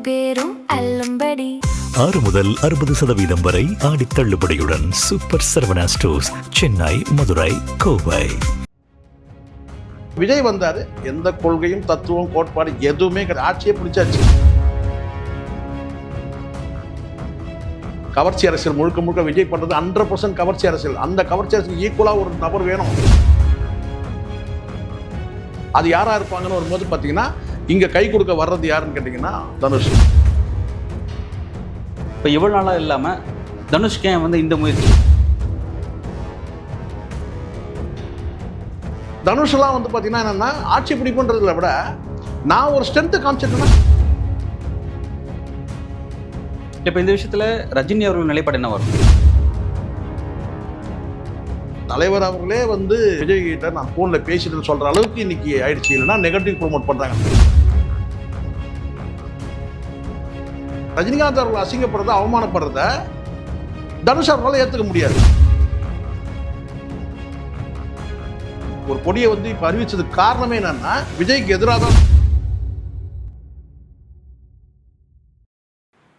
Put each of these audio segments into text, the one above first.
பேரும் அல்லும்படி 6 முதல் 60% வரை ஆடி தள்ளுபடியுடன் சூப்பர் சரவணா ஸ்டோர்ஸ், சென்னை, மதுரை, கோவை. விஜய் வந்தாரு, எந்த கொள்கையும் தத்துவம் கோட்பாடு எதுவுமே ஆட்சியை பிடிச்சாச்சு. கவர்ச்சி அரசியல் முழுக்க முழுக்க விஜய் பண்றது 100% கவர்ச்சி அரசியல். அந்த கவர்ச்சி அரசியல் ஈக்குவலா ஒரு நபர் வேணும். அது யாரா இருப்பாங்கன்னு வரும்போது பாத்தீங்கன்னா இங்க கை கொடுக்க வர்றது யாருன்னு கேட்டீங்கன்னா தனுஷ். இப்போ இவ்வளவு நாளா இல்லாம தனுஷ்கே இந்த முயற்சி. தனுஷ்லாம் பாத்தீங்கன்னா என்னன்னா ஆட்சி பிடிப்புன்றதுல விட நான் ஒரு ஸ்ட்ரென்த் காமிச்சிட்டேன்னா. இப்போ இந்த விஷயத்துல ரஜினி அவர்கள் நிலைப்பாடு என்ன வரும்? தலைவர் அவர்களே விஜய் கிட்ட நான் போன்ல பேசிட்டு சொல்ற அளவுக்கு இன்னைக்கு ஆயிடுச்சு. இல்லைன்னா நெகட்டிவ் ப்ரோமோட் பண்றாங்க. ரஜினிகாந்த் அவர்கள் அசிங்கப்படுறத, அவமானப்படுறத தனுஷ் அவர்களால் ஏத்துக்க முடியாது. ஒரு கொடியை இப்ப அறிவிச்சதுக்கு காரணமே என்னன்னா விஜய்க்கு எதிராக தான்.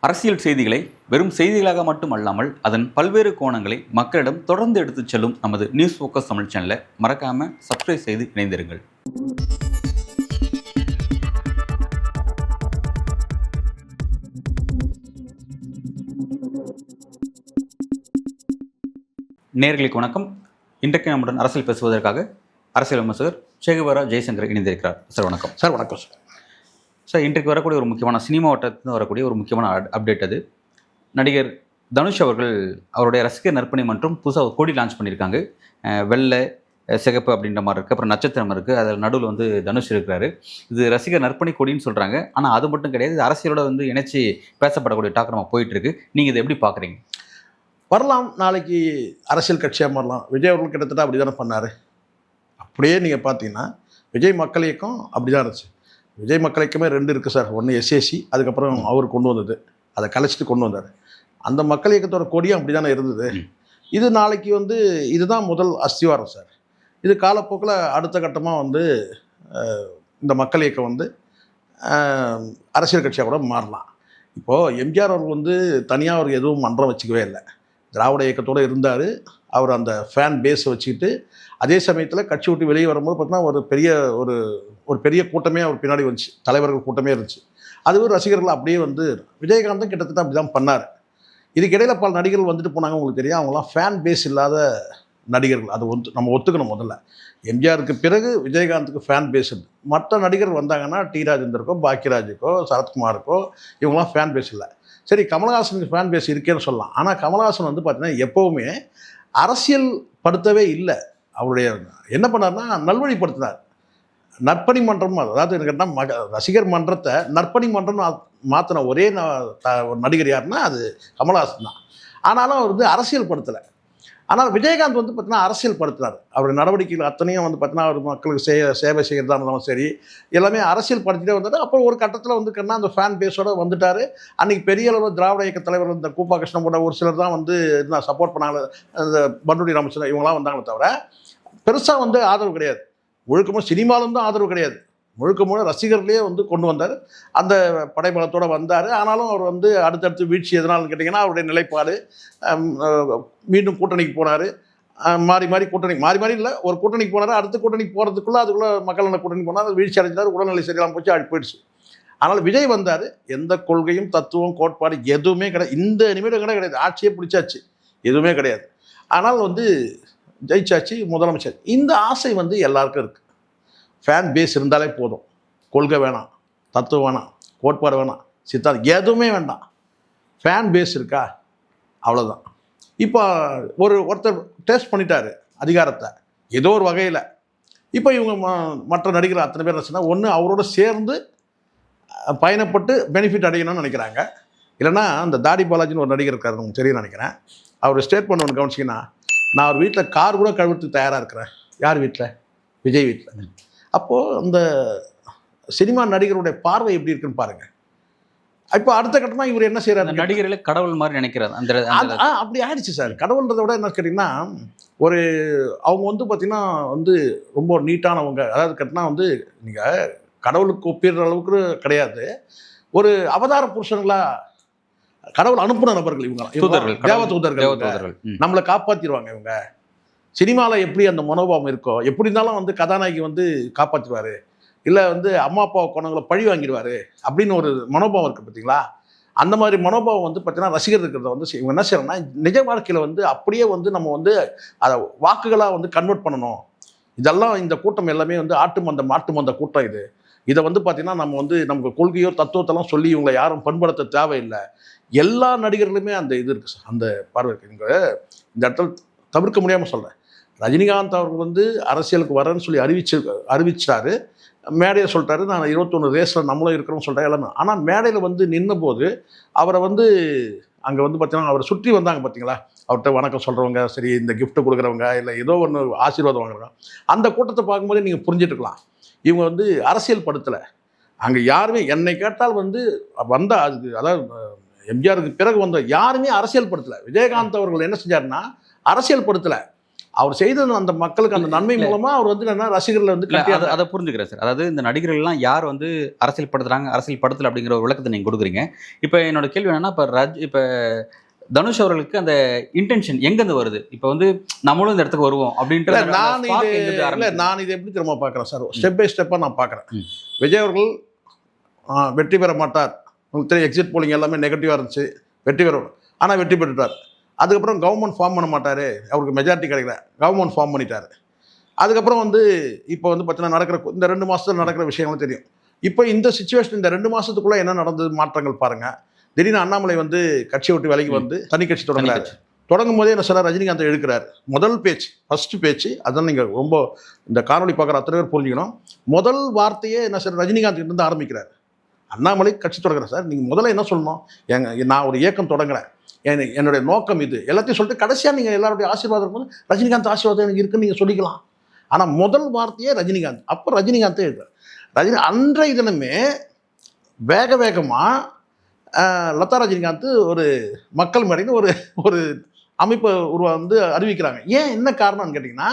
அரசியல் செய்திகளை வெறும் செய்திகளாக மட்டுமல்லாமல் அதன் பல்வேறு கோணங்களை மக்களிடம் தொடர்ந்து எடுத்துச் செல்லும் நமது நியூஸ் ஃபோக்கஸ் தமிழ் சேனலை மறக்காம சப்ஸ்கிரைப் செய்து இணைந்திருங்கள். நேயர்களுக்கு வணக்கம். இன்றைக்கு நம்முடன் அரசியல் பேசுவதற்காக அரசியல் விமர்சகர் சேகுவரா ஜெய்சங்கர் இணைந்திருக்கிறார். சார் வணக்கம். சார் வணக்கம். சார், இன்றைக்கு வரக்கூடிய ஒரு முக்கியமான சினிமா வட்டத்தில் வரக்கூடிய ஒரு முக்கியமான அப்டேட் அது. நடிகர் தனுஷ் அவர்கள் அவருடைய ரசிகர் நற்பணி மற்றும் புதுசாக ஒரு கொடி லான்ச் பண்ணியிருக்காங்க. வெள்ளை, சிகப்பு அப்படின்ற மாதிரி இருக்குது. அப்புறம் நட்சத்திரம் இருக்குது. அதில் நடுவில் தனுஷ் இருக்கிறாரு. இது ரசிகர் நற்பணி கொடின்னு சொல்கிறாங்க. ஆனால் அது மட்டும் கிடையாது, இது அரசியலோட இணைச்சி பேசப்படக்கூடிய டாக் நம்ம போயிட்டுருக்கு. நீங்கள் இதை எப்படி பார்க்குறீங்க? வரலாம், நாளைக்கு அரசியல் கட்சியாக மாறலாம். விஜய் அவர்கள் கிட்டத்தட்ட அப்படி தானே பண்ணார். அப்படியே நீங்கள் பார்த்தீங்கன்னா விஜய் மக்கள் இயக்கம் அப்படி தான் இருந்துச்சு. விஜய் மக்கள் இயக்கமே 2 இருக்குது சார். ஒன்று எஸ்ஏசி, அதுக்கப்புறம் அவர் கொண்டு வந்தது, அதை கலைச்சிட்டு கொண்டு வந்தார். அந்த மக்கள் இயக்கத்தோட கொடியும் அப்படி தானே இருந்தது. இது நாளைக்கு இதுதான் முதல் அஸ்திவாரம் சார். இது காலப்போக்கில் அடுத்த கட்டமாக இந்த மக்கள் இயக்கம் அரசியல் கட்சியாக கூட மாறலாம். இப்போது எம்ஜிஆர் அவர்கள் தனியாக அவர் எதுவும் மன்றம் வச்சுக்கவே இல்லை. திராவிட இயக்கத்தோடு இருந்தார். அவர் அந்த ஃபேன் பேஸை வச்சுக்கிட்டு அதே சமயத்தில் கட்சி விட்டு வெளியே வரும்போது பார்த்தீங்கன்னா ஒரு பெரிய கூட்டமே அவர் பின்னாடி வந்துச்சு. தலைவர்கள் கூட்டமே இருந்துச்சு. அது ரசிகர்கள் அப்படியே விஜயகாந்தும் கிட்டத்தட்ட அப்படி தான் பண்ணார். இதுக்கு இடையில் பல நடிகர்கள் போனாங்க. உங்களுக்கு தெரியும், அவங்களாம் ஃபேன் பேஸ் இல்லாத நடிகர்கள். அது நம்ம ஒத்துக்கணும். முதல்ல எம்ஜிஆருக்கு பிறகு விஜயகாந்துக்கு ஃபேன் பேஸ் இருக்குது. மற்ற நடிகர்கள் வந்தாங்கன்னா டி ராஜேந்தருக்கோ, பாக்கியராஜுக்கோ, சரத்குமாருக்கோ இவங்களாம் ஃபேன் பேஸ் இல்லை. சரி, கமலஹாசனுக்கு ஃபேன் பேஸ் இருக்கேன்னு சொல்லலாம். ஆனால் கமலஹாசன் பார்த்தீங்கன்னா எப்போவுமே அரசியல் படுத்தவே இல்லை. அவருடைய என்ன பண்ணார்னா நல்வழிப்படுத்தினார். நற்பணி மன்றம், அதாவது என்ன கேட்டால் ரசிகர் மன்றத்தை நற்பணி மன்றம் மாற்றின ஒரே நடிகர் யாருன்னா அது கமலஹாசன் தான். ஆனாலும் அவர் அரசியல் படுத்தலை. ஆனால் விஜயகாந்த் பார்த்தீங்கன்னா அரசியல் படுத்தினார். அவருடைய நடவடிக்கைகள் அத்தனையும் பார்த்தீங்கன்னா அவர் மக்களுக்கு சேவை செய்கிறதா இருந்தாலும் சரி, எல்லாமே அரசியல் படுத்திட்டே வந்தார். அப்புறம் ஒரு கட்டத்தில் அந்த ஃபேன் பேஸோடு வந்துட்டார். அன்றைக்கி பெரிய அளவு திராவிட இயக்க தலைவர் இந்த கூப்பா கிருஷ்ணன் போன்ற ஒரு சிலர் தான் சப்போர்ட் பண்ணாங்க. இந்த பண்டுடி ராமச்சந்திரன் இவங்களாம் வந்தாங்களே தவிர பெருசாக ஆதரவு கிடையாது. முழுக்கமும் சினிமாலும் தான் ஆதரவு கிடையாது. முழுக்க ரசிகர்களே கொண்டு வந்தார். அந்த படைபலத்தோடு வந்தார். ஆனாலும் அவர் அடுத்தடுத்து வீழ்ச்சி எதனாலும் கேட்டிங்கன்னா அவருடைய நிலைப்பாடு. மீண்டும் கூட்டணிக்கு போனார். மாறி மாறி இல்லை, ஒரு கூட்டணிக்கு போனார். அடுத்த கூட்டணிக்கு போகிறதுக்குள்ளே அதுக்குள்ளே மக்கள் நல கூட்டணி போனார். வீழ்ச்சி அடைஞ்சார். உடல்நிலை சரியில்லாமல் போயிடுச்சு. ஆனால் விஜய் வந்தார், எந்த கொள்கையும் தத்துவம் கோட்பாடு எதுவுமே கிடையாது. இந்த நிமிடம் கூட கிடையாது. ஆட்சியே பிடிச்சாச்சு, எதுவுமே கிடையாது. ஆனால் ஜெயிச்சாச்சு, முதலமைச்சர். இந்த ஆசை எல்லாருக்கும் இருக்குது. ஃபேன் பேஸ் இருந்தாலே போதும். கொள்கை வேணாம், தத்துவம் வேணாம், கோட்பாடு வேணாம், சித்தாந்தம் எதுவுமே வேண்டாம். ஃபேன் பேஸ் இருக்கா, அவ்வளோதான். இப்போ ஒருத்தர் டேஸ்ட் பண்ணிட்டாரு அதிகாரத்தை ஏதோ ஒரு வகையில். இப்போ இவங்க மற்ற நடிகர் அத்தனை பேர் என்ன சொன்னால், ஒன்று அவரோட சேர்ந்து பயணப்பட்டு பெனிஃபிட் அடையணும்னு நினைக்கிறாங்க. இல்லைன்னா அந்த தாடி பாலாஜின்னு ஒரு நடிகர் இருக்காரு, உங்களுக்கு தெரியும் நினைக்கிறேன். அவர் ஸ்டேட்மெண்ட் ஒன்று கவனிச்சிங்கன்னா, நான் ஒரு வீட்டில் கார் கூட கழுவுறதுக்கு தயாராக இருக்கிறேன். யார் வீட்டில்? விஜய் வீட்டில். அப்போது அந்த சினிமா நடிகருடைய பார்வை எப்படி இருக்குன்னு பாருங்கள். இப்போ அடுத்த கட்டமாக இவர் என்ன செய்கிறார்? நடிகர்களை கடவுள் மாதிரி நினைக்கிறார். அப்படி ஆயிடுச்சு சார். கடவுள்ன்றதை விட என்ன கேட்டிங்கன்னா, அவங்க பார்த்திங்கன்னா ரொம்ப நீட்டானவங்க. அதாவது கேட்டினா நீங்கள் கடவுளுக்கு ஒப்பிடுற அளவுக்கு கிடையாது. ஒரு அவதார புருஷங்களா கடவுள் அனுப்புன நபர்கள் தூதர்கள், தேவ தூதர்கள் தேவதூதர்கள். நம்மளை காப்பாற்றிடுவாங்க இவங்க. சினிமாவில் எப்படி அந்த மனோபாவம் இருக்கோ, எப்படி இருந்தாலும் வந்து கதாநாயகி வந்து காப்பாற்றிடுவாரு, இல்லை வந்து அம்மா அப்பாவை கொண்டவங்களை பழி வாங்கிடுவாரு அப்படின்னு ஒரு மனோபாவம் இருக்குது பார்த்தீங்களா. அந்த மாதிரி மனோபாவம் வந்து பார்த்தீங்கன்னா ரசிகர் இருக்கிறத வந்து இவங்க என்ன செய்யறோம்னா நிஜ வாழ்க்கையில் வந்து அப்படியே வந்து நம்ம வந்து அதை வாக்குகளாக வந்து கன்வெர்ட் பண்ணணும். இதெல்லாம் இந்த கூட்டம் எல்லாமே வந்து மாட்டு மந்த கூட்டம் இது. இதை வந்து பார்த்தீங்கன்னா நம்ம வந்து நமக்கு கொள்கையோ தத்துவத்தெல்லாம் சொல்லி இவங்களை யாரும் பண்படுத்த தேவையில்லை. எல்லா நடிகர்களுமே அந்த இது இருக்குது, அந்த பார்வை இருக்குது. இங்கே இந்த இடத்துல தவிர்க்க முடியாமல் சொல்கிறேன், ரஜினிகாந்த் அவர்கள் வந்து அரசியலுக்கு வரேன்னு சொல்லி அறிவிச்சாரு. மேடையை சொல்லிட்டாரு, நான் 21 ரேஸில் நம்மளும் இருக்கிறோம்னு சொல்லிட்டாரு எல்லாமே. ஆனால் மேடையில் வந்து நின்ற போது அவரை வந்து அங்கே வந்து பார்த்தீங்கன்னா அவரை சுற்றி வந்தாங்க பார்த்தீங்களா, அவர்கிட்ட வணக்கம் சொல்கிறவங்க, சரி இந்த கிஃப்ட்டு கொடுக்குறவங்க, இல்லை ஏதோ ஒன்று ஆசீர்வாதம் வாங்குறவங்க, அந்த கூட்டத்தை பார்க்கும்போதே நீங்கள் புரிஞ்சுட்டுருக்கலாம் இவங்க வந்து அரசியல் படுத்தலை. அங்கே யாருமே என்னை கேட்டால் வந்து அது அதாவது எம்ஜிஆருக்கு பிறகு வந்த யாருமே அரசியல் படுத்தலை. விஜயகாந்த் அவர்கள் என்ன செஞ்சாருன்னா அரசியல் படுத்தலை. அவர் செய்த அந்த மக்களுக்கு அந்த நன்மை மூலமா அவர் வந்து என்ன ரசிகர்களை வந்து அதை புரிஞ்சுக்கிறேன் சார். அதாவது இந்த நடிகர்கள் எல்லாம் யார் வந்து அரசியல் படுத்துறாங்க, அரசியல் படுத்தல அப்படிங்கிற ஒரு விளக்கத்தை நீங்க கொடுக்குறீங்க. இப்போ என்னோட கேள்வி என்னன்னா, இப்போ தனுஷ் அவர்களுக்கு அந்த இன்டென்ஷன் எங்கேருந்து வருது? இப்போ வந்து நம்மளும் இந்த இடத்துக்கு வருவோம் அப்படின்ட்டு நான் இதை எப்படி திரும்ப பார்க்குறேன் சார், ஸ்டெப் பை ஸ்டெப்பாக நான் பார்க்குறேன். விஜய் அவர்கள் வெற்றி பெற மாட்டார், உங்களுக்கு தெரியும் எக்ஸிட் போலிங் எல்லாமே நெகட்டிவாக இருந்துச்சு, வெற்றி பெற ஆனால் வெற்றி பெற்றுட்டார். அதுக்கப்புறம் கவர்மெண்ட் ஃபார்ம் பண்ண மாட்டார், அவருக்கு மெஜாரிட்டி கிடைக்கல, கவர்மெண்ட் ஃபார்ம் பண்ணிட்டார். அதுக்கப்புறம் வந்து இப்போ வந்து பார்த்தீங்கன்னா நடக்கிற இந்த 2 மாதத்தில் நடக்கிற விஷயங்களும் தெரியும். இப்போ இந்த சுச்சுவேஷன் இந்த 2 மாதத்துக்குள்ளே என்ன நடந்தது மாற்றங்கள் பாருங்கள். திடீர்னு அண்ணாமலை வந்து கட்சியை விட்டு விலைக்கு வந்து தனி கட்சி தொடங்குறாரு. தொடங்கும் போதே என்ன சொன்னார், ரஜினிகாந்தை எடுக்கிறார். முதல் பேச்சு, ஃபர்ஸ்ட் பேச்சு, அதான் நீங்கள் ரொம்ப இந்த காணொலி பார்க்குற அத்தனை பேர் புரிஞ்சுக்கணும். முதல் வார்த்தையே என்ன சார், ரஜினிகாந்த் இருந்து ஆரம்பிக்கிறார். அண்ணாமலை கட்சி தொடங்குறேன் சார், நீங்கள் முதல்ல என்ன சொல்லணும், நான் ஒரு இயக்கம் தொடங்குறேன், என்னுடைய நோக்கம் இது எல்லாத்தையும் சொல்லிட்டு கடைசியாக நீங்கள் எல்லாருடைய ஆசீர்வாதம் இருக்கும்போது ரஜினிகாந்த் ஆசீர்வாதம் எனக்கு இருக்குன்னு நீங்கள் சொல்லிக்கலாம். ஆனால் முதல் வார்த்தையே ரஜினிகாந்த். அப்போ ரஜினிகாந்தே இருக்கார். அன்றைய தினமே வேகமாக லதா ரஜினிகாந்த் ஒரு மக்கள் மேடைன்னு ஒரு அமைப்பை வந்து அறிவிக்கிறாங்க. ஏன் என்ன காரணம்னு கேட்டிங்கன்னா,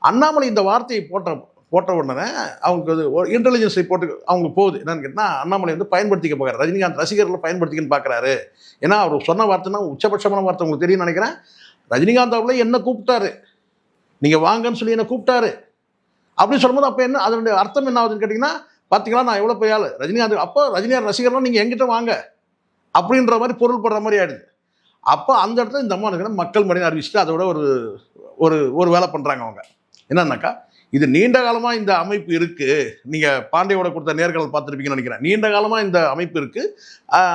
அண்ணாமலை இந்த வார்த்தையை போட்ட உடனே அவங்களுக்கு ஒரு இன்டெலிஜென்ஸ் ரிப்போர்ட்டு அவங்க போகுது. என்னன்னு கேட்டால், அண்ணாமலை வந்து பயன்படுத்திக்க பார்க்குறாரு, ரஜினிகாந்த் ரசிகர்களை பயன்படுத்திக்கன்னு பார்க்குறாரு. ஏன்னா அவர் சொன்ன வார்த்தைன்னா உச்சபட்சமான வார்த்தை உங்களுக்கு தெரியும்னு நினைக்கிறேன். ரஜினிகாந்த் அவர்களே என்ன கூப்பிட்டாரு, நீங்கள் வாங்கன்னு சொல்லி என்ன கூப்பிட்டாரு அப்படின்னு சொல்லும்போது அப்போ என்ன அதனுடைய அர்த்தம் என்ன ஆகுதுன்னு கேட்டிங்கன்னா, பார்த்தீங்களா நான் எவ்வளோ பெரிய ஆள் ரஜினிகாந்த், அப்போ ரஜினிகாந்த் ரசிகர்லாம் நீங்கள் எங்கிட்ட வாங்க அப்படின்ற மாதிரி பொருள் படுற மாதிரி ஆயிடுது. அப்போ அந்த இடத்துல இந்த அம்மா மக்கள் மடின்னு அறிவிச்சுட்டு அதோட ஒரு வேலை பண்ணுறாங்க. அவங்க என்னன்னாக்கா, இது நீண்ட காலமாக இந்த அமைப்பு இருக்குது, நீங்கள் பாண்டியோட கொடுத்த நேர்காணல் பார்த்துருப்பீங்கன்னு நினைக்கிறேன். நீண்ட காலமாக இந்த அமைப்பு இருக்குது,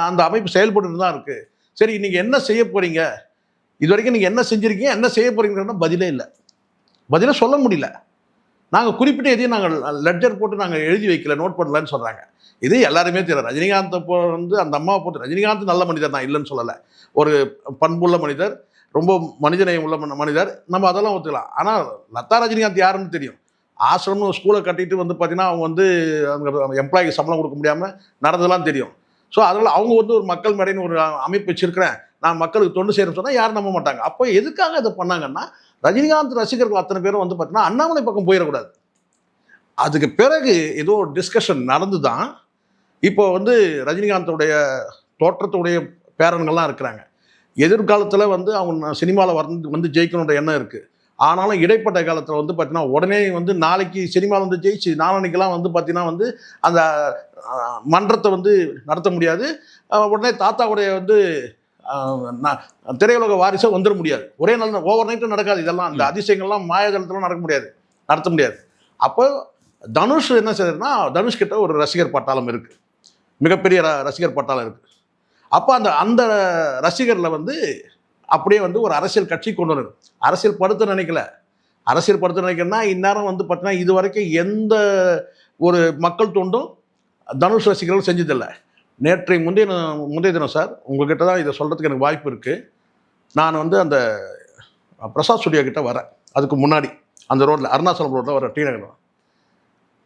அந்த அமைப்பு செயல்பட்டு தான் இருக்குது. சரி, நீங்கள் என்ன செய்ய போகிறீங்க, இது வரைக்கும் நீங்கள் என்ன செஞ்சுருக்கீங்க, என்ன செய்ய போகிறீங்கன்னா பதிலே இல்லை, பதிலே சொல்ல முடியல. நாங்கள் குறிப்பிட்ட எதையும் நாங்கள் லெட்ஜர் போட்டு நாங்கள் எழுதி வைக்கல, நோட் பண்ணலன்னு சொல்கிறாங்க. இது எல்லாருமே தெரியும். ரஜினிகாந்தை வந்து அந்த அம்மாவை போட்டு, ரஜினிகாந்த் நல்ல மனிதர் நான் இல்லைன்னு சொல்லலை, ஒரு பண்புள்ள மனிதர், ரொம்ப மனிதநேயம் உள்ள மனிதர், நம்ம அதெல்லாம் ஒத்துக்கலாம். ஆனால் லதா ரஜினிகாந்த் யாருன்னு தெரியும். ஆசிரமம் ஸ்கூலை கட்டிட்டு வந்து பார்த்தீங்கன்னா அவங்க வந்து அந்த எம்ப்ளாய்க்கு சம்பளம் கொடுக்க முடியாமல் நடந்ததெல்லாம் தெரியும். ஸோ அதனால் அவங்க வந்து ஒரு மக்கள் மேடைன்னு ஒரு அமைப்பு வச்சுருக்கிறேன், நான் மக்களுக்கு தொண்டு செய்யணும்னு சொன்னால் யாரும் நம்ப மாட்டாங்க. அப்போ எதுக்காக இதை பண்ணாங்கன்னா, ரஜினிகாந்த் ரசிகர்கள் அத்தனை பேரும் வந்து பார்த்தீங்கன்னா அண்ணாமலை பக்கம் போயிடக்கூடாது. அதுக்கு பிறகு ஏதோ ஒரு டிஸ்கஷன் நடந்து தான் இப்போ வந்து ரஜினிகாந்தோடைய தோற்றத்துடைய பேரன்கள்லாம் இருக்கிறாங்க. எதிர்காலத்தில் வந்து அவங்க சினிமாவில் வந்து ஜெயிக்கணுன்ற எண்ணம் இருக்குது. ஆனாலும் இடைப்பட்ட காலத்தில் வந்து பார்த்தீங்கன்னா உடனே வந்து நாளைக்கு சினிமாவில் வந்து ஜெயிச்சு நாளைக்கெல்லாம் வந்து பார்த்தீங்கன்னா வந்து அந்த மன்றத்தை வந்து நடத்த முடியாது. உடனே தாத்தாவுடைய வந்து திரையுலக வாரிசை வந்துட முடியாது. ஒரே நாள் ஓவர் நைட்டும் நடக்காது. இதெல்லாம் அந்த அதிசயங்கள்லாம் மாயாஜலத்திலாம் நடத்த முடியாது. அப்போ தனுஷ் என்ன செய்யறதுன்னா, தனுஷ் கிட்ட ஒரு ரசிகர் பட்டாளம் இருக்குது, மிகப்பெரிய ரசிகர் பட்டாளம் இருக்குது. அப்போ அந்த ரசிகரில் வந்து அப்படியே வந்து ஒரு அரசியல் கட்சி கொண்டு வரணும். அரசியல் படுத்த நினைக்கிறேன்னா இந்நேரம் வந்து பார்த்தீங்கன்னா இது வரைக்கும் எந்த ஒரு மக்கள் தொண்டும் தனுஷ் ரசிகர்கள் செஞ்சதில்லை. முந்தைய தினம் சார் உங்ககிட்ட தான் இதை சொல்கிறதுக்கு எனக்கு வாய்ப்பு இருக்குது. நான் வந்து அந்த பிரசாத் ஸ்டுடியோ கிட்ட வரேன், அதுக்கு முன்னாடி அந்த ரோட்டில் அருணாச்சலம் ரோட்டில் வர டி நகர்,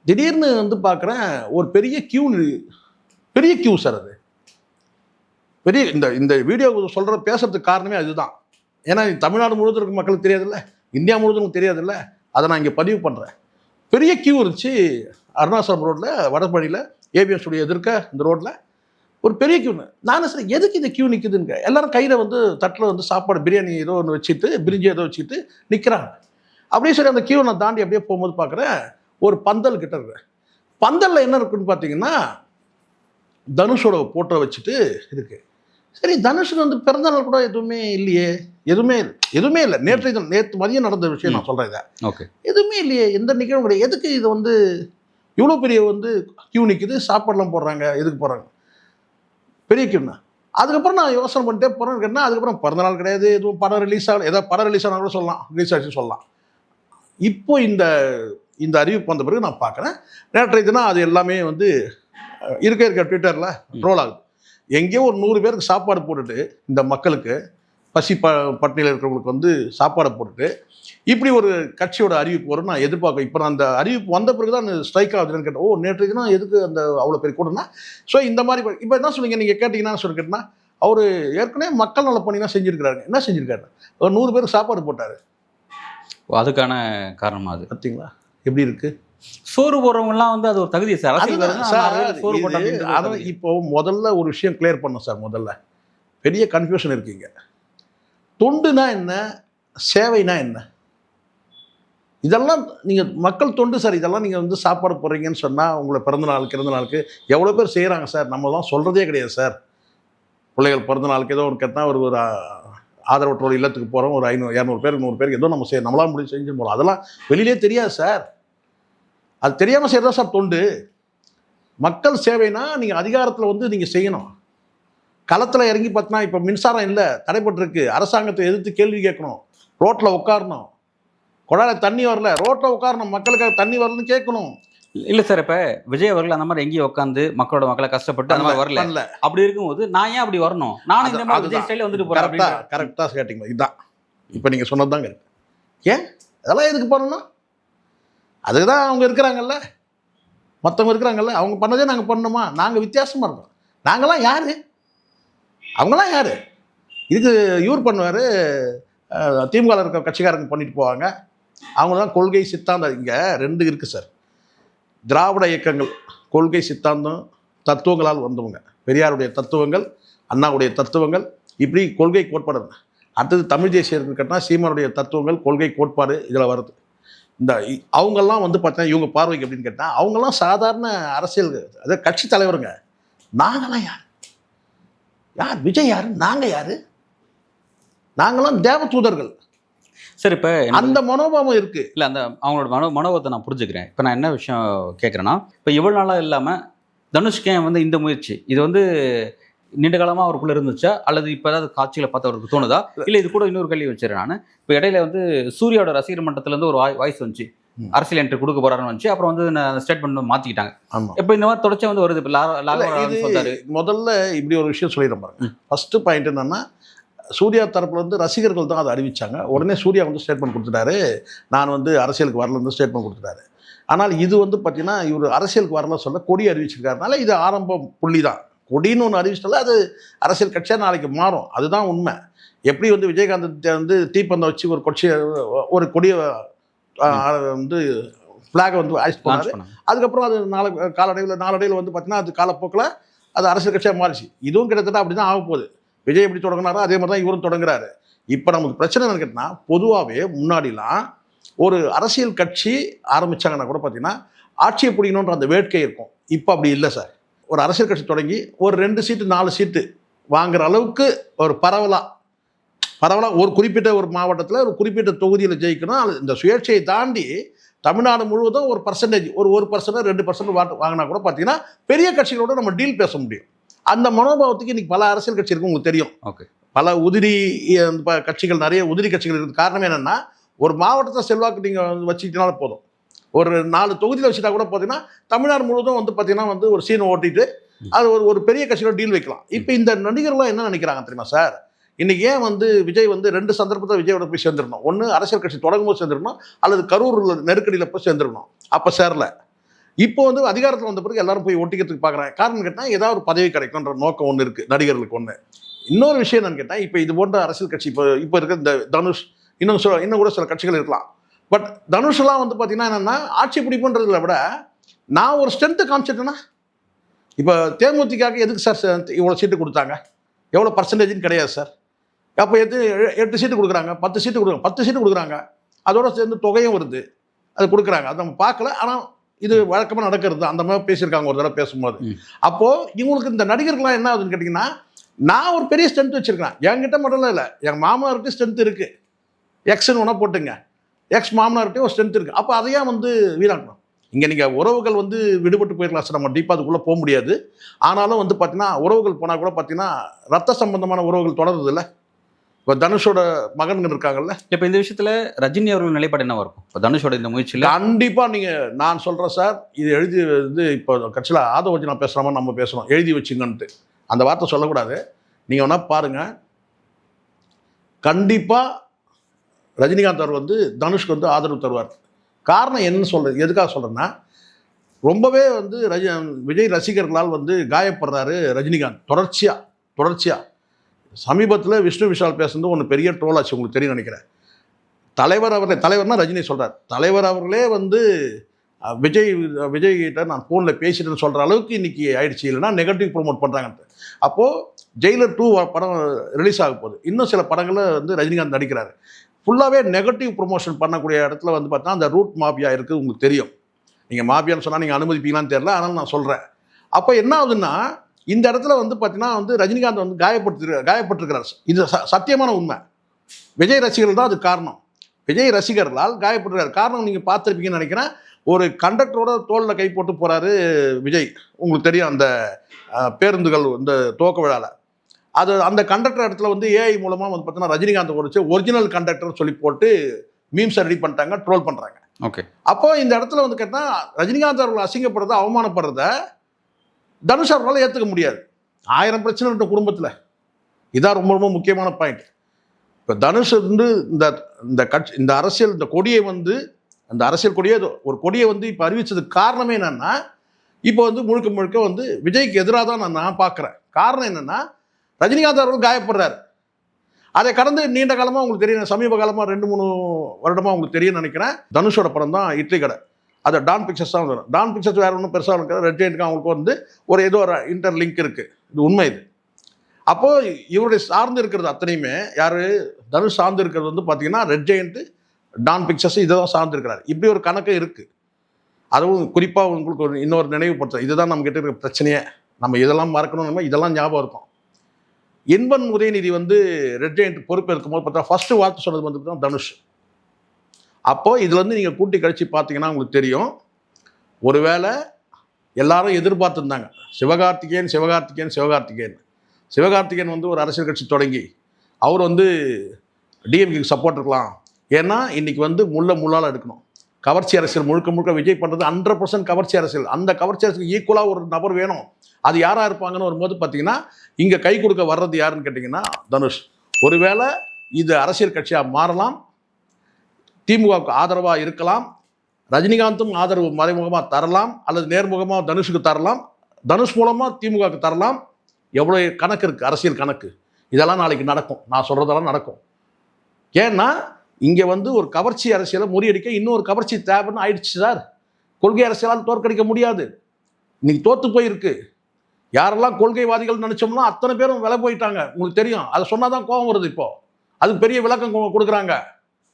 திடீர்னு வந்து பார்க்குறேன் ஒரு பெரிய கியூ சார். அது பெரிய இந்த வீடியோ சொல்கிற பேசுறதுக்கு காரணமே அதுதான். ஏன்னா தமிழ்நாடு முழுவதும் இருக்க மக்களுக்கு தெரியாதுல்ல, இந்தியா முழுவதும் தெரியாதுல்ல, அதை நான் இங்கே பதிவு பண்ணுறேன். பெரிய கியூ இருந்துச்சு அருணாச்சலம் ரோட்டில், வடபழனியில், ஏபிஎம் ஸ்டுடியோ எதிர்க்க இந்த ரோட்டில் ஒரு பெரிய கியூ. நானும் சரி எதுக்கு இந்த கியூ நிற்குதுங்க, எல்லாரும் கையில் வந்து தட்டில் வந்து சாப்பாடு பிரியாணி ஏதோ ஒன்று வச்சுட்டு பிரிஞ்சி ஏதோ வச்சுட்டு நிற்கிறாங்க. அப்படியே சரி அந்த கியூ நான் தாண்டி அப்படியே போகும்போது பார்க்குறேன் ஒரு பந்தல் கிட்ட இருக்கு. பந்தலில் என்ன இருக்குன்னு பார்த்தீங்கன்னா தனுஷோட போட்டோ வச்சுட்டு இருக்கு. சரி தனுஷுக்கு வந்து பிறந்தநாள் கூட எதுவுமே இல்லையே, எதுவுமே இல்லை. நேற்று மதியம் நடந்த விஷயம் நான் சொல்கிறேன். இதை ஓகே, எதுவுமே இல்லையே, எந்த நிகழ்வும் கிடையாது. எதுக்கு இது வந்து இவ்வளோ பெரிய வந்து கியூ நிற்குது, சாப்பாடுலாம் போடுறாங்க, எதுக்கு போடுறாங்க பெரிய கியூனா? அதுக்கப்புறம் நான் யோசனை பண்ணிட்டே போகிறேன்னு கேட்டால் அதுக்கப்புறம் பிறந்தநாள் கிடையாது, எதுவும் படம் ரிலீஸ் ஆகல. ஏதாவது படம் ரிலீஸ் ஆனால் கூட சொல்லலாம், ரிலீஸ் ஆச்சு சொல்லலாம். இப்போ இந்த அறிவிப்பு வந்த பிறகு நான் பார்க்குறேன், நேற்றைய தினம் அது எல்லாமே வந்து இருக்க ட்விட்டரில் ட்ரோல் ஆகுது. எங்கேயோ ஒரு 100 பேருக்கு சாப்பாடு போட்டுட்டு, இந்த மக்களுக்கு பட்டினியில் இருக்கிறவங்களுக்கு வந்து சாப்பாடை போட்டுட்டு இப்படி ஒரு கட்சியோட அறிவிப்பு வரும் நான் எதிர்பார்க்க. இப்போ நான் அந்த அறிவிப்பு வந்த பிறகு தான் ஸ்ட்ரைக் ஆகுதுன்னு கேட்டேன். ஓ நேற்று தினம் எதுக்கு அந்த அவ்வளோ பெரிய கூட்டம்னா? ஸோ இந்த மாதிரி இப்போ என்ன சொன்னீங்க நீங்கள் கேட்டிங்கன்னா சொல்லி கேட்டிங்கன்னா அவர் ஏற்கனவே மக்கள் நல பணிலாம் செஞ்சுருக்கிறாருங்க. என்ன செஞ்சுருக்காரு? ஒரு 100 பேருக்கு சாப்பாடு போட்டார். அதுக்கான காரணமா அது பார்த்தீங்களா எப்படி இருக்கு? சோறு போடுறவங்கலாம் வந்து அது ஒரு தகுதி சார். சோறு போட்டாங்க. இப்போ முதல்ல ஒரு விஷயம் கிளியர் பண்ணோம் சார். முதல்ல பெரிய கன்ஃபியூஷன் இருக்கீங்க. தொண்டுனா என்ன, சேவைனா என்ன? இதெல்லாம் நீங்கள் மக்கள் தொண்டு சார். இதெல்லாம் நீங்கள் வந்து சாப்பாடு போடுறீங்கன்னு சொன்னால் உங்களை பிறந்தநாளுக்கு எவ்வளோ பேர் செய்கிறாங்க சார். நம்மலாம் சொல்கிறதே கிடையாது சார். பிள்ளைகள் பிறந்தநாளுக்கு ஏதோ ஒரு கேட்டால் ஒரு ஆதரவற்றோர் இல்லத்துக்கு போகிறோம், ஒரு 500 200 பேர் 100 பேருக்கு ஏதோ நம்ம நம்மளாம் முடிஞ்சு செஞ்சு போகிறோம். அதெல்லாம் வெளியிலே தெரியாது சார். அது தெரியாமல் செய்கிறதா சார் தொண்டு. மக்கள் சேவைனா நீங்கள் அதிகாரத்தில் வந்து நீங்கள் செய்யணும். களத்தில் இறங்கி பார்த்தினா இப்போ மின்சாரம் இல்லை, தடைப்பட்டிருக்கு, அரசாங்கத்தை எதிர்த்து கேள்வி கேட்கணும், ரோட்டில் உட்காரணும், குழாயில் தண்ணி வரல, ரோட்டில் உட்காரணும், மக்களுக்காக தண்ணி வரலன்னு கேட்கணும். இல்லை சார், இப்போ விஜய் அவர்கள் அந்த மாதிரி எங்கேயும் உட்காந்து மக்களை கஷ்டப்பட்டு அந்த மாதிரி வரல. அப்படி இருக்கும்போது நான் ஏன் அப்படி வரணும்? நானும் இந்த மாதிரி விஜய் ஸ்டைலில் வந்துட்டு போகிறேன். கரெக்டாக கேட்டிங்க. இதுதான் இப்போ நீங்கள் சொன்னது தாங்க இருக்கு. ஏன் அதெல்லாம் எதுக்கு பண்ணணும்? அதுக்கு தான் அவங்க இருக்கிறாங்கல்ல, மற்றவங்க இருக்கிறாங்கல்ல, அவங்க பண்ணதே நாங்கள் பண்ணணுமா? நாங்கள் வித்தியாசமாக இருக்கோம். நாங்களாம் யார்? அவங்களாம் யார்? இதுக்கு இவர் பண்ணுவார், திமுக இருக்கிற கட்சிக்காரங்க பண்ணிட்டு போவாங்க. அவங்க தான் கொள்கை சித்தாந்தம். இங்கே 2 இருக்குது சார். திராவிட இயக்கங்கள் கொள்கை சித்தாந்தம் தத்துவங்களால் வந்தவங்க. பெரியாருடைய தத்துவங்கள், அண்ணாவுடைய தத்துவங்கள், இப்படி கொள்கை கோட்பாடு. அடுத்தது தமிழ் தேசியர்கள் கேட்டால் சீமானுடைய தத்துவங்கள், கொள்கை கோட்பாடு இதில் வருது. இந்த அவங்கெல்லாம் வந்து பார்த்தீங்கன்னா இவங்க பார்வைக்கு அப்படின்னு கேட்டால் அவங்கெல்லாம் சாதாரண அரசியல், அதாவது கட்சி தலைவருங்க. நாங்களாம் யார்? விஜய் யார்? நாங்கள் யார்? நாங்களாம் தேவ தூதர்கள். சரி, இப்போ அந்த மனோபாவம் இருக்குது. இல்லை, அந்த அவங்களோட மனோபாவத்தை நான் புரிஞ்சுக்கிறேன். இப்போ நான் என்ன விஷயம் கேட்குறேன்னா, இப்போ இவ்வளோ நாளாக இல்லாமல் தனுஷ்கே வந்து இந்த முயற்சி இது வந்து நீண்ட காலமாக அவருக்குள்ளே இருந்துச்சா, அல்லது இப்போ ஏதாவது காட்சிகளை பார்த்து அவருக்கு தோணுதா? இல்லை இது கூட இன்னொரு கேள்வி வச்சுறேன் நான். இப்போ இடையில வந்து சூர்யாவோட ரசிகர் மன்றத்துலேருந்து ஒரு வாய்ஸ் வந்துச்சு, அரசியல் என்ட்ரி கொடுக்க போறாருன்னு வந்துச்சு. அப்புறம் வந்து ஸ்டேட்மெண்ட் மாற்றிக்கிட்டாங்க. இப்போ இந்த மாதிரி தொடர்ச்சி வந்து வருது. முதல்ல இப்படி ஒரு விஷயம் சொல்லிடுறேன் பாருங்க. ஃபர்ஸ்ட் பாயிண்ட் என்னன்னா, சூர்யா தரப்புல வந்து ரசிகர்கள் தான் அதை அறிவிச்சாங்க. உடனே சூர்யா வந்து ஸ்டேட்மெண்ட் கொடுத்துட்டாரு, நான் வந்து அரசியலுக்கு வரலன்னு ஸ்டேட்மெண்ட் கொடுத்துட்டாரு. ஆனால் இது வந்து பார்த்தீங்கன்னா இவர் அரசியலுக்கு வரல சொல்ல கொடி அறிவிச்சிருக்காருனால இது ஆரம்ப புள்ளி தான். கொடின்னு ஒன்று அறிவிச்சிட்டால அது அரசியல் கட்சியாக நாளைக்கு மாறும். அதுதான் உண்மை. எப்படி வந்து விஜயகாந்த் வந்து தீப்பந்தம் வச்சு ஒரு கொடியை வந்து ஃப்ளாகை வந்து ஆயிஸ்ட் பண்ணாரு. அதுக்கப்புறம் அது நாளடைவில் வந்து பார்த்தீங்கன்னா அது காலப்போக்கில் அது அரசியல் கட்சியாக மாறிச்சு. இதுவும் கிட்டத்தட்ட அப்படி தான் ஆக போகுது. விஜய் எப்படி தொடங்கினாரோ அதே மாதிரி தான் இவரும் தொடங்குறாரு. இப்போ நமக்கு பிரச்சனை என்னன்னு கேட்டால், பொதுவாகவே முன்னாடிலாம் ஒரு அரசியல் கட்சி ஆரம்பித்தாங்கன்னா கூட பார்த்தீங்கன்னா ஆட்சியை பிடிக்கணுன்ற அந்த வேட்கை இருக்கும். இப்போ அப்படி இல்லை சார். ஒரு அரசியல் கட்சி தொடங்கி ஒரு 2 சீட்டு 4 சீட்டு வாங்குற அளவுக்கு ஒரு பரவலாக ஒரு குறிப்பிட்ட ஒரு மாவட்டத்தில் ஒரு குறிப்பிட்ட தொகுதியில் ஜெயிக்கணும். இந்த சுயேட்சையை தாண்டி தமிழ்நாடு முழுவதும் ஒரு பர்சன்டேஜ், ஒரு 1% 2% வாங்கினா கூட பார்த்தீங்கன்னா பெரிய கட்சிகளோட நம்ம டீல் பேச முடியும். அந்த மனோபாவத்துக்கு இன்றைக்கி பல அரசியல் கட்சி இருக்குது, உங்களுக்கு தெரியும். ஓகே, பல உதிரி கட்சிகள், நிறைய உதிரி கட்சிகள் இருக்குது. காரணம் என்னென்னா, ஒரு மாவட்டத்தை செல்வாக்கு நீங்கள் வச்சுக்கிட்டனால போதும். ஒரு 4 தொகுதியில் வச்சுட்டா கூட பார்த்தீங்கன்னா தமிழ்நாடு முழுவதும் வந்து பார்த்தீங்கன்னா வந்து ஒரு சீனை ஓட்டிட்டு அது ஒரு பெரிய கட்சியோட டீல் வைக்கலாம். இப்போ இந்த நடிகர்கள்லாம் என்ன நினைக்கிறாங்க தெரியுமா சார்? இன்றைக்கி ஏன் வந்து விஜய் வந்து 2 சந்தர்ப்பத்தை விஜயோட போய் சேர்ந்துடணும். ஒன்று அரசியல் கட்சி தொடங்கும் போது சேர்ந்துருக்கணும், அல்லது கரூரில் நெருக்கடியில் போய் சேர்ந்துருக்கணும். அப்போ சேரல. இப்போ வந்து அதிகாரத்தில் வந்த பிறகு எல்லாரும் போய் ஒட்டிக்கிறதுக்கு பார்க்குறாங்க. காரணம் கேட்டால் ஏதாவது ஒரு பதவி கிடைக்கும்ன்ற நோக்கம் ஒன்று இருக்குது நடிகர்களுக்கு. ஒன்று இன்னொரு விஷயம் என்னன்னு கேட்டால், இப்போ இது போன்ற அரசியல் கட்சி இப்போ இருக்க இந்த தனுஷ், இன்னும் கூட சில கட்சிகள் இருக்கலாம். பட் தனுஷ்லாம் வந்து பார்த்தீங்கன்னா என்னென்னா, ஆட்சி பிடிப்புன்றதில் விட நான் ஒரு ஸ்ட்ரென்த்து காமிச்சிட்டேன்னா, இப்போ தேமுதிகவுக்கு எதுக்கு சார் இவ்வளோ சீட்டு கொடுத்தாங்க? எவ்வளோ பர்சன்டேஜ்னு கிடையாது சார். அப்போ 8 சீட்டு கொடுக்குறாங்க, 10 சீட்டு கொடுக்குறாங்க, 10 சீட்டு கொடுக்குறாங்க. அதோட சேர்ந்து தொகையும் வருது, அது கொடுக்குறாங்க. அதை நம்ம பார்க்கல. ஆனால் இது வழக்கமாக நடக்கிறது தான். அந்த மாதிரி பேசியிருக்காங்க ஒரு தடவை பேசும்போது. அப்போது இவங்களுக்கு இந்த நடிகர்கள்லாம் என்ன ஆகுதுன்னு கேட்டிங்கன்னா, நான் ஒரு பெரிய ஸ்ட்ரென்த் வச்சுருக்கேன். என்கிட்ட மட்டும் இல்லை, எங்கள் மாமனார்கிட்ட ஸ்ட்ரென்த் இருக்குது. எக்ஸ்ன்னு ஒன்றா போட்டுங்க, எக்ஸ் மாமனார்கிட்டையும் ஒரு ஸ்ட்ரென்த் இருக்குது. அப்போ அதையா வந்து வீணாக்கணும். இங்கே நீங்கள் உறவுகள் வந்து விடுபட்டு போயிருக்கலாம் சார், நம்ம டீப்பாக அதுக்குள்ளே போக முடியாது. ஆனாலும் வந்து பார்த்தீங்கன்னா உறவுகள் போனால் கூட பார்த்தீங்கன்னா ரத்த சம்பந்தமான உறவுகள் தொடருது இல்லை. இப்போ தனுஷோட மகன்கள் இருக்காங்கல்ல. இப்போ இந்த விஷயத்தில் ரஜினி அவர்கள் நிலைப்பாடு என்னவா இருக்கும்? இப்போ தனுஷோட இந்த முயற்சியில் கண்டிப்பாக நீங்கள், நான் சொல்கிறேன் சார், இது எழுதி வந்து இப்போ கட்சியில் ஆதவ வச்சு நான் பேசுகிற மாதிரி நம்ம பேசுகிறோம், எழுதி வச்சுங்கன்ட்டு அந்த வார்த்தை சொல்லக்கூடாது. நீங்கள் வேணால் பாருங்கள், கண்டிப்பாக ரஜினிகாந்த் அவர் வந்து தனுஷ்க்கு வந்து ஆதரவு தருவார். காரணம் என்னன்னு எதுக்காக சொல்கிறேன்னா, ரொம்பவே வந்து விஜய் ரசிகர்களால் வந்து காயப்படுறாரு ரஜினிகாந்த் தொடர்ச்சியாக. சமீபத்தில் விஷ்ணு விஷால் பேசுறது ஒன்று பெரிய ட்ரோல் ஆச்சு, உங்களுக்கு தெரியும் நினைக்கிறேன். தலைவர்னா ரஜினி சொல்கிறார், தலைவர் அவர்களே வந்து விஜய் கிட்ட நான் ஃபோனில் பேசிட்டேன்னு சொல்கிற அளவுக்கு இன்றைக்கி ஆயிடுச்சு. இல்லைன்னா நெகட்டிவ் ப்ரொமோட் பண்ணுறாங்கன்ட்டு. அப்போது ஜெயிலர் 2 படம் ரிலீஸ் ஆக போகுது. இன்னும் சில படங்களில் வந்து ரஜினிகாந்த் நடிக்கிறாரு. ஃபுல்லாகவே நெகட்டிவ் ப்ரொமோஷன் பண்ணக்கூடிய இடத்துல வந்து பார்த்தா அந்த ரூட் மாஃபியா இருக்குது, உங்களுக்கு தெரியும். நீங்கள் மாஃபியான்னு சொன்னால் நீங்கள் அனுமதிப்பீங்களான்னு தெரியல, ஆனால் நான் சொல்கிறேன். அப்போ என்ன ஆகுதுன்னா, இந்த இடத்துல வந்து பார்த்தீங்கன்னா வந்து ரஜினிகாந்த் வந்து காயப்பட்டிருக்கிறார். இது சத்தியமான உண்மை. விஜய் ரசிகர்கள் தான் அது காரணம். விஜய் ரசிகர்களால் காயப்பட்டிருக்காரு. காரணம் நீங்கள் பார்த்துருப்பீங்கன்னு நினைக்கிறேன். ஒரு கண்டக்டரோட தோளில் கை போட்டு போகிறாரு விஜய், உங்களுக்கு தெரியும். அந்த பேருந்துகள் இந்த துவக்க விழாவில் அது அந்த கண்டக்டர் இடத்துல வந்து ஏஐ மூலமாக வந்து பார்த்தீங்கன்னா ரஜினிகாந்த் குறித்து ஒரிஜினல் கண்டக்டர் சொல்லி போட்டு மீம்ஸை ரெடி பண்ணிட்டாங்க, ட்ரோல் பண்ணுறாங்க. ஓகே. அப்போ இந்த இடத்துல வந்து கேட்டால் ரஜினிகாந்த் அவர்கள் அசிங்கப்படுறத, அவமானப்படுறத தனுஷ் அவர்களால் ஏற்றுக்க முடியாது. 1000 பிரச்சனை இருந்த குடும்பத்தில் இதான் ரொம்ப ரொம்ப முக்கியமான பாயிண்ட். இப்போ தனுஷ் வந்து இந்த கட்சி, இந்த அரசியல், இந்த கொடியை வந்து, அந்த அரசியல் கொடியை, ஒரு கொடியை வந்து இப்போ அறிவித்ததுக்கு காரணமே என்னென்னா, இப்போ வந்து முழுக்க வந்து விஜய்க்கு எதிராக தான் நான் பார்க்குறேன். காரணம் என்னென்னா, ரஜினிகாந்த் அவர்கள் காயப்படுறாரு. அதை கடந்து நீண்ட காலமாக உங்களுக்கு தெரியும், சமீப காலமாக 2-3 வருடமாக உங்களுக்கு தெரியும் நினைக்கிறேன், தனுஷோட படம் தான் இட்லி கடை. அது டான் பிக்சர்ஸ் தான் வரும். டான் பிக்சர்ஸ் வேறு ஒன்றும் பெருசாக இருக்காது. ரெட் ஜெயண்ட்டுக்கு அவங்களுக்கு வந்து ஏதோ ஒரு இன்டர் லிங்க் இருக்குது. இது உண்மை. இது அப்போது இவருடைய சார்ந்து இருக்கிறது அத்தனையுமே யார், தனுஷ் சார்ந்து இருக்கிறது வந்து பார்த்தீங்கன்னா ரெட் ஜெயண்ட்டு, டான் பிக்சர்ஸ், இதை தான் சார்ந்திருக்கிறார். இப்படி ஒரு கணக்கு இருக்குது. அதுவும் குறிப்பாக உங்களுக்கு ஒரு இன்னொரு நினைவுபடுத்தும், இதுதான் நம்ம கிட்ட இருக்கிற பிரச்சனையே. நம்ம இதெல்லாம் மறக்கணும், இதெல்லாம் ஞாபகம் இருக்கும். இன்பன் உதயநிதி வந்து ரெட் ஜெயண்ட் பொறுப்பேற்கும் போது பார்த்தா ஃபஸ்ட்டு வார்த்தை சொன்னது வந்து பார்த்தா தனுஷ். அப்போது இதில் வந்து நீங்கள் கூட்டி கழித்து பார்த்தீங்கன்னா உங்களுக்கு தெரியும், ஒருவேளை எல்லாரும் எதிர்பார்த்துருந்தாங்க சிவகார்த்திகேயன் வந்து ஒரு அரசியல் கட்சி தொடங்கி அவர் வந்து டிஎம்கேக்கு சப்போர்ட் இருக்கலாம். ஏன்னா இன்றைக்கி வந்து முள்ளால் எடுக்கணும். கவர்ச்சி அரசியல் முழுக்க விஜய் பண்ணுறது 100% கவர்ச்சி அரசியல். அந்த கவர்ச்சி அரசியல் ஈக்குவலாக ஒரு நபர் வேணும். அது யாராக இருப்பாங்கன்னு வரும்போது பார்த்தீங்கன்னா இங்கே கை கொடுக்க வர்றது யாருன்னு கேட்டிங்கன்னா தனுஷ். ஒருவேளை இது அரசியல் கட்சியாக மாறலாம், திமுகவுக்கு ஆதரவாக இருக்கலாம், ரஜினிகாந்தும் ஆதரவு மறைமுகமாக தரலாம், அல்லது நேர்முகமாக தனுஷுக்கு தரலாம், தனுஷ் மூலமாக திமுகவுக்கு தரலாம். எவ்வளோ கணக்கு இருக்குது, அரசியல் கணக்கு. இதெல்லாம் நாளைக்கு நடக்கும், நான் சொல்கிறதெல்லாம் நடக்கும். ஏன்னா இங்கே வந்து ஒரு கவர்ச்சி அரசியலை முறியடிக்க இன்னொரு கவர்ச்சி தேவைன்னு ஆயிடுச்சு சார். கொள்கை அரசியலால் தோற்கடிக்க முடியாது. இன்னைக்கு தோற்று போயிருக்கு. யாரெல்லாம் கொள்கைவாதிகள் நினச்சோம்னா அத்தனை பேரும் விலை போயிட்டாங்க, உங்களுக்கு தெரியும். அதை சொன்னால் தான் கோபம் வருது. இப்போது அதுக்கு பெரிய விளக்கம் கொடுக்குறாங்க.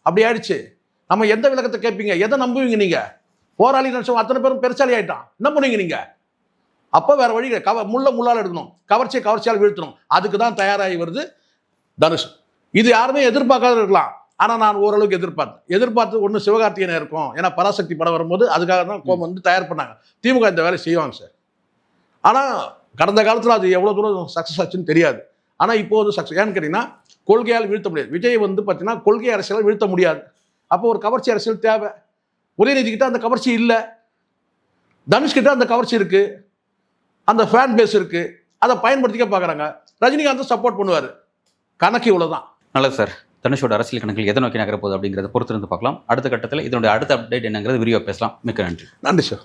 அப்படி ஆயிடுச்சு. நம்ம எந்த விளக்கத்தை கேட்பீங்க, எதை நம்புவீங்க? நீங்கள் போராளி நினச்சோம் அத்தனை பேரும் பெருசாலி ஆகிட்டான், என்ன பண்ணுவீங்க நீங்கள்? அப்போ வேறு வழி முள்ளால் எடுக்கணும், கவர்ச்சியால் வீழ்த்தணும். அதுக்கு தான் தயாராகி வருது தனுஷ். இது யாருமே எதிர்பார்க்காத இருக்கலாம். ஆனால் நான் ஓரளவுக்கு எதிர்பார்த்து ஒன்று சிவகார்த்திகேயன் இருக்கும். ஏன்னா பராசக்தி படம் வரும்போது அதுக்காக தான் கோபம் வந்து தயார் பண்ணாங்க. திமுக இந்த வேலை செய்வாங்க சார். ஆனால் கடந்த காலத்தில் அது எவ்வளோ தூரம் சக்ஸஸ் ஆச்சுன்னு தெரியாது. ஆனால் இப்போது சக்ஸஸ் ஏன்னு கேட்டிங்கன்னா கொள்கையால் வீழ்த்த முடியாது. விஜய் வந்து பார்த்தீங்கன்னா கொள்கை அரசியலால் வீழ்த்த முடியாது. அப்போ ஒரு கவர்ச்சி அரசியல் தேவை. உதயநிதி கிட்ட அந்த கவர்ச்சி இல்லை, தனுஷ்கிட்ட அந்த கவர்ச்சி இருக்குது, அந்த ஃபேன் பேஸ் இருக்குது. அதை பயன்படுத்திக்க பார்க்குறாங்க. ரஜினிகாந்த் சப்போர்ட் பண்ணுவார். கணக்கு இவ்வளோதான். நல்லது சார். தனுஷோட அரசியல் கணக்கில் எதை நோக்கி நகர போகுது அப்படிங்கிறத பொறுத்திருந்து பார்க்கலாம். அடுத்த கட்டத்தில் இதனுடைய அடுத்த அப்டேட் என்னங்கிறது விரிவாக பேசலாம். மிக்க நன்றி. நன்றி சார்.